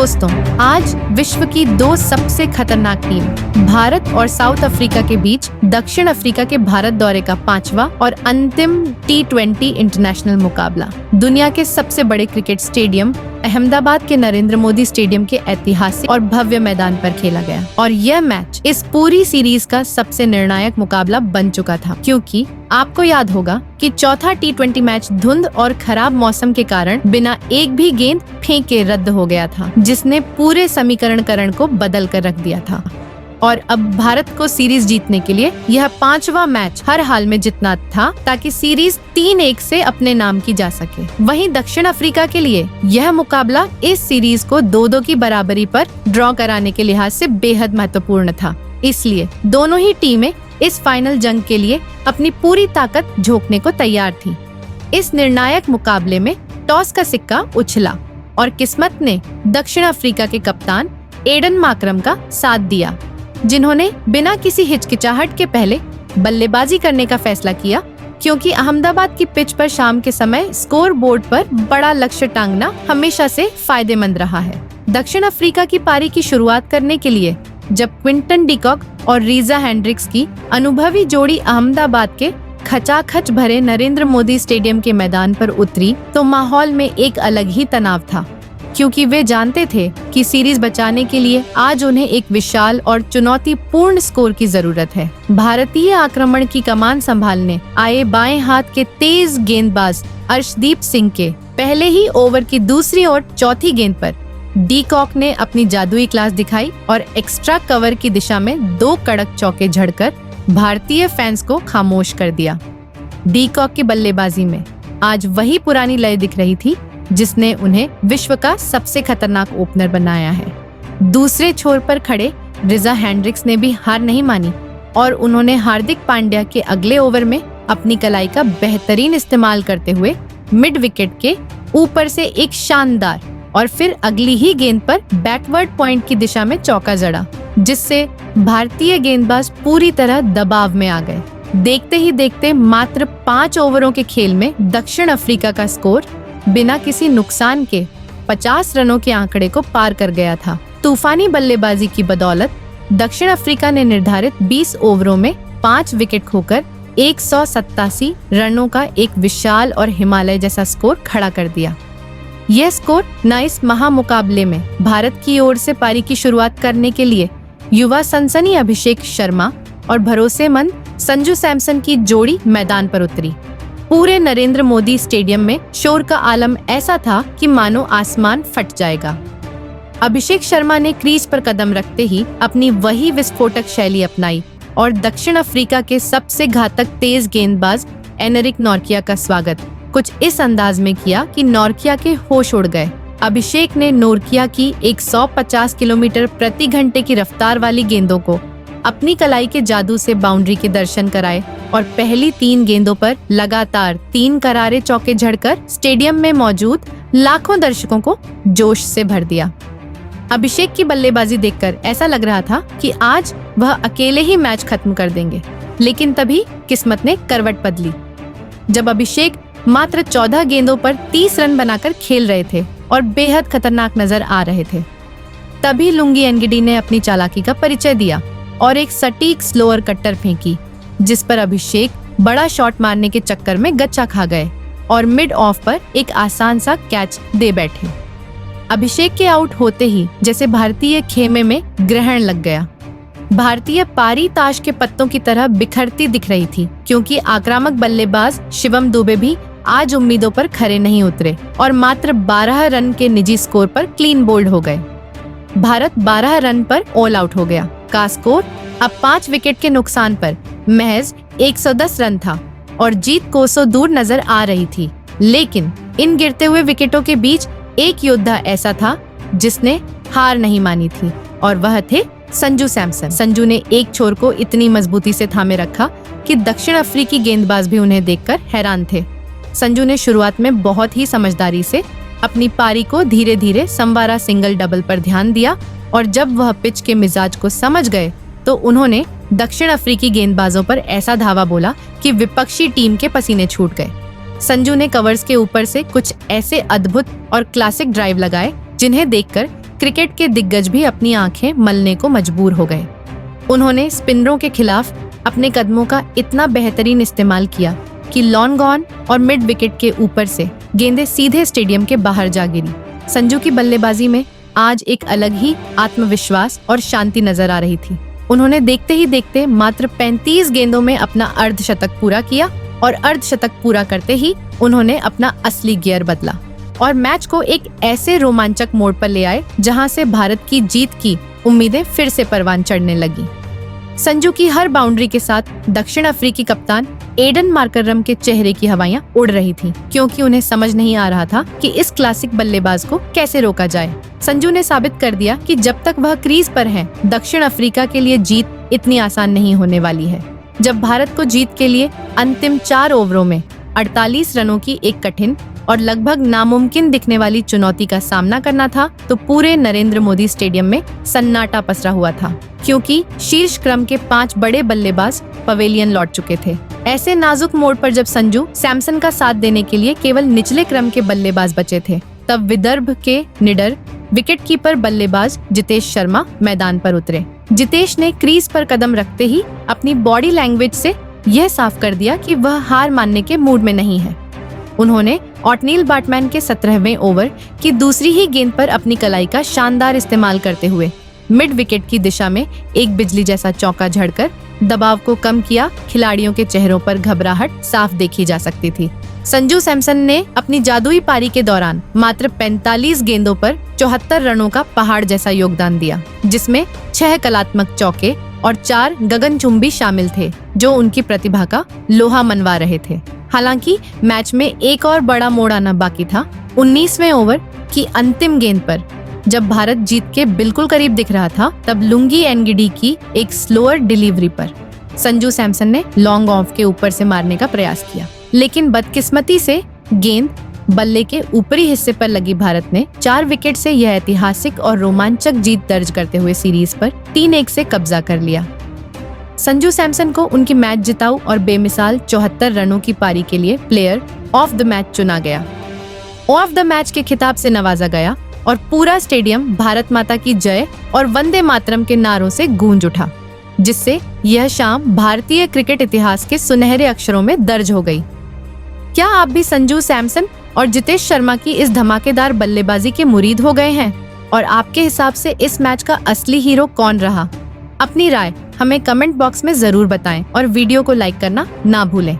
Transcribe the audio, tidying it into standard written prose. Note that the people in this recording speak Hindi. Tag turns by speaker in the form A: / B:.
A: दोस्तों, आज विश्व की दो सबसे खतरनाक टीम भारत और साउथ अफ्रीका के बीच दक्षिण अफ्रीका के भारत दौरे का 5वां और अंतिम T20 इंटरनेशनल मुकाबला दुनिया के सबसे बड़े क्रिकेट स्टेडियम अहमदाबाद के नरेंद्र मोदी स्टेडियम के ऐतिहासिक और भव्य मैदान पर खेला गया। और यह मैच इस पूरी सीरीज का सबसे निर्णायक मुकाबला बन चुका था, क्योंकि आपको याद होगा कि चौथा T20 मैच धुंध और खराब मौसम के कारण बिना एक भी गेंद फेंके रद्द हो गया था, जिसने पूरे समीकरण को बदल कर रख दिया था। और अब भारत को सीरीज जीतने के लिए यह 5वां मैच हर हाल में जीतना था, ताकि सीरीज 3-1 से अपने नाम की जा सके। वहीं दक्षिण अफ्रीका के लिए यह मुकाबला इस सीरीज को 2-2 की बराबरी पर ड्रॉ कराने के लिहाज से बेहद महत्वपूर्ण था। इसलिए दोनों ही टीमें इस फाइनल जंग के लिए अपनी पूरी ताकत झोंकने को तैयार थी। इस निर्णायक मुकाबले में टॉस का सिक्का उछला और किस्मत ने दक्षिण अफ्रीका के कप्तान एडन मार्क्रम का साथ दिया, जिन्होंने बिना किसी हिचकिचाहट के पहले बल्लेबाजी करने का फैसला किया, क्योंकि अहमदाबाद की पिच पर शाम के समय स्कोर बोर्ड पर बड़ा लक्ष्य टांगना हमेशा से फायदेमंद रहा है। दक्षिण अफ्रीका की पारी की शुरुआत करने के लिए जब क्विंटन डिकॉक और रीजा हेंड्रिक्स की अनुभवी जोड़ी अहमदाबाद के खचाखच भरे नरेंद्र मोदी स्टेडियम के मैदान पर उतरी, तो माहौल में एक अलग ही तनाव था, क्योंकि वे जानते थे कि सीरीज बचाने के लिए आज उन्हें एक विशाल और चुनौतीपूर्ण स्कोर की जरूरत है। भारतीय आक्रमण की कमान संभालने आए बाएं हाथ के तेज गेंदबाज अर्शदीप सिंह के पहले ही ओवर की दूसरी और चौथी गेंद पर डीकॉक ने अपनी जादुई क्लास दिखाई और एक्स्ट्रा कवर की दिशा में 2 कड़क चौके झड़कर भारतीय फैंस को खामोश कर दिया। डीकॉक की बल्लेबाजी में आज वही पुरानी लय दिख रही थी, जिसने उन्हें विश्व का सबसे खतरनाक ओपनर बनाया है। दूसरे छोर पर खड़े रीजा हेंड्रिक्स ने भी हार नहीं मानी और उन्होंने हार्दिक पांड्या के अगले ओवर में अपनी कलाई का बेहतरीन इस्तेमाल करते हुए मिड विकेट के ऊपर से एक शानदार और फिर अगली ही गेंद पर बैकवर्ड पॉइंट की दिशा में चौका जड़ा, जिससे भारतीय गेंदबाज पूरी तरह दबाव में आ गए। देखते ही देखते मात्र 5 ओवरों के खेल में दक्षिण अफ्रीका का स्कोर बिना किसी नुकसान के 50 रनों के आंकड़े को पार कर गया था। तूफानी बल्लेबाजी की बदौलत दक्षिण अफ्रीका ने निर्धारित 20 ओवरों में 5 विकेट खोकर 187 रनों का एक विशाल और हिमालय जैसा स्कोर खड़ा कर दिया। यह स्कोर न इस महामुकाबले में भारत की ओर से पारी की शुरुआत करने के लिए युवा सनसनी अभिषेक शर्मा और भरोसेमंद संजू सैमसन की जोड़ी मैदान पर उतरी। पूरे नरेंद्र मोदी स्टेडियम में शोर का आलम ऐसा था कि मानो आसमान फट जाएगा। अभिषेक शर्मा ने क्रीज पर कदम रखते ही अपनी वही विस्फोटक शैली अपनाई और दक्षिण अफ्रीका के सबसे घातक तेज गेंदबाज एनरिक नॉर्किया का स्वागत कुछ इस अंदाज में किया कि नॉर्किया के होश उड़ गए। अभिषेक ने नॉर्किया की 150 किलोमीटर प्रति घंटे की रफ्तार वाली गेंदों को अपनी कलाई के जादू से बाउंड्री के दर्शन कराए और पहली 3 गेंदों पर लगातार 3 करारे चौके झड़कर स्टेडियम में मौजूद लाखों दर्शकों को जोश से भर दिया। अभिषेक की बल्लेबाजी देखकर ऐसा लग रहा था कि आज वह अकेले ही मैच खत्म कर देंगे, लेकिन तभी किस्मत ने करवट बदली। जब अभिषेक मात्र 14 गेंदों पर 30 रन बनाकर खेल रहे थे और बेहद खतरनाक नजर आ रहे थे, तभी लुंगी एनगिडी ने अपनी चालाकी का परिचय दिया और एक सटीक स्लोअर कट्टर फेंकी, जिस पर अभिषेक बड़ा शॉट मारने के चक्कर में गच्चा खा गए और मिड ऑफ पर एक आसान सा कैच दे बैठे। अभिषेक के आउट होते ही जैसे भारतीय खेमे में ग्रहण लग गया। भारतीय पारी ताश के पत्तों की तरह बिखरती दिख रही थी, क्योंकि आक्रामक बल्लेबाज शिवम दुबे भी आज उम्मीदों पर खरे नहीं उतरे और मात्र 12 रन के निजी स्कोर पर क्लीन बोल्ड हो गए। भारत 12 रन पर ऑल आउट हो गया का स्कोर अब 5 विकेट के नुकसान पर महज 110 रन था और जीत कोसों दूर नजर आ रही थी। लेकिन इन गिरते हुए विकेटों के बीच एक योद्धा ऐसा था जिसने हार नहीं मानी थी, और वह थे संजू सैमसन। संजू ने एक छोर को इतनी मजबूती से थामे रखा कि दक्षिण अफ्रीकी गेंदबाज भी उन्हें देखकर हैरान थे। संजू ने शुरुआत में बहुत ही समझदारी से अपनी पारी को धीरे धीरे संवारा सिंगल डबल पर ध्यान दिया, और जब वह पिच के मिजाज को समझ गए तो उन्होंने दक्षिण अफ्रीकी गेंदबाजों पर ऐसा धावा बोला कि विपक्षी टीम के पसीने छूट गए। संजू ने कवर्स के ऊपर से कुछ ऐसे अद्भुत और क्लासिक ड्राइव लगाए जिन्हें देखकर क्रिकेट के दिग्गज भी अपनी आंखें मलने को मजबूर हो गए। उन्होंने स्पिनरों के खिलाफ अपने कदमों का इतना बेहतरीन इस्तेमाल किया कि लॉन्ग ऑन और मिड विकेट के ऊपर से गेंदें सीधे स्टेडियम के बाहर जा गिरी। संजू की बल्लेबाजी में आज एक अलग ही आत्मविश्वास और शांति नजर आ रही थी। उन्होंने देखते ही देखते मात्र 35 गेंदों में अपना अर्धशतक पूरा किया और अर्धशतक पूरा करते ही उन्होंने अपना असली गियर बदला और मैच को एक ऐसे रोमांचक मोड़ पर ले आए जहां से भारत की जीत की उम्मीदें फिर से परवान चढ़ने लगी। संजू की हर बाउंड्री के साथ दक्षिण अफ्रीकी कप्तान एडन मार्करम के चेहरे की हवाइयां उड़ रही थीं, क्योंकि उन्हें समझ नहीं आ रहा था कि इस क्लासिक बल्लेबाज को कैसे रोका जाए। संजू ने साबित कर दिया कि जब तक वह क्रीज पर है, दक्षिण अफ्रीका के लिए जीत इतनी आसान नहीं होने वाली है। जब भारत को जीत के लिए अंतिम 4 ओवरों में 48 रनों की एक कठिन और लगभग नामुमकिन दिखने वाली चुनौती का सामना करना था, तो पूरे नरेंद्र मोदी स्टेडियम में सन्नाटा पसरा हुआ था, क्योंकि शीर्ष क्रम के 5 बड़े बल्लेबाज पवेलियन लौट चुके थे। ऐसे नाजुक मोड़ पर जब संजू सैमसन का साथ देने के लिए केवल निचले क्रम के बल्लेबाज बचे थे, तब विदर्भ के निडर विकेटकीपर बल्लेबाज जितेश शर्मा मैदान पर उतरे। जितेश ने क्रीज पर कदम रखते ही अपनी बॉडी लैंग्वेज से यह साफ कर दिया कि वह हार मानने के मूड में नहीं है। उन्होंने ऑटनील बैटमैन के 17वें ओवर की दूसरी ही गेंद पर अपनी कलाई का शानदार इस्तेमाल करते हुए मिड विकेट की दिशा में एक बिजली जैसा चौका झड़कर दबाव को कम किया। खिलाड़ियों के चेहरों पर घबराहट साफ देखी जा सकती थी। संजू सैमसन ने अपनी जादुई पारी के दौरान मात्र 45 गेंदों पर 74 रनों का पहाड़ जैसा योगदान दिया, जिसमें 6 कलात्मक चौके और 4 गगनचुंबी शामिल थे, जो उनकी प्रतिभा का लोहा मनवा रहे थे। हालांकि मैच में एक और बड़ा मोड़ आना बाकी था। 19वें ओवर की अंतिम गेंद पर जब भारत जीत के बिल्कुल करीब दिख रहा था, तब लुंगी एनगिडी की एक स्लोअर डिलीवरी पर संजू सैमसन ने लॉन्ग ऑफ के ऊपर से मारने का प्रयास किया, लेकिन बदकिस्मती से गेंद बल्ले के ऊपरी हिस्से पर लगी। भारत ने 4 विकेट से यह ऐतिहासिक और रोमांचक जीत दर्ज करते हुए सीरीज पर 3-1 से कब्जा कर लिया। संजू सैमसन को उनकी मैच जिताऊ और बेमिसाल 74 रनों की पारी के लिए प्लेयर ऑफ द मैच चुना गया। ऑफ द मैच के खिताब से नवाजा गया और पूरा स्टेडियम भारत माता की जय और वंदे मातरम के नारों से गूंज उठा, जिससे यह शाम भारतीय क्रिकेट इतिहास के सुनहरे अक्षरों में दर्ज हो गई। क्या आप भी संजू सैमसन और जितेश शर्मा की इस धमाकेदार बल्लेबाजी के मुरीद हो गए हैं? और आपके हिसाब से इस मैच का असली हीरो कौन रहा? अपनी राय हमें कमेंट बॉक्स में जरूर बताएं और वीडियो को लाइक करना ना भूलें।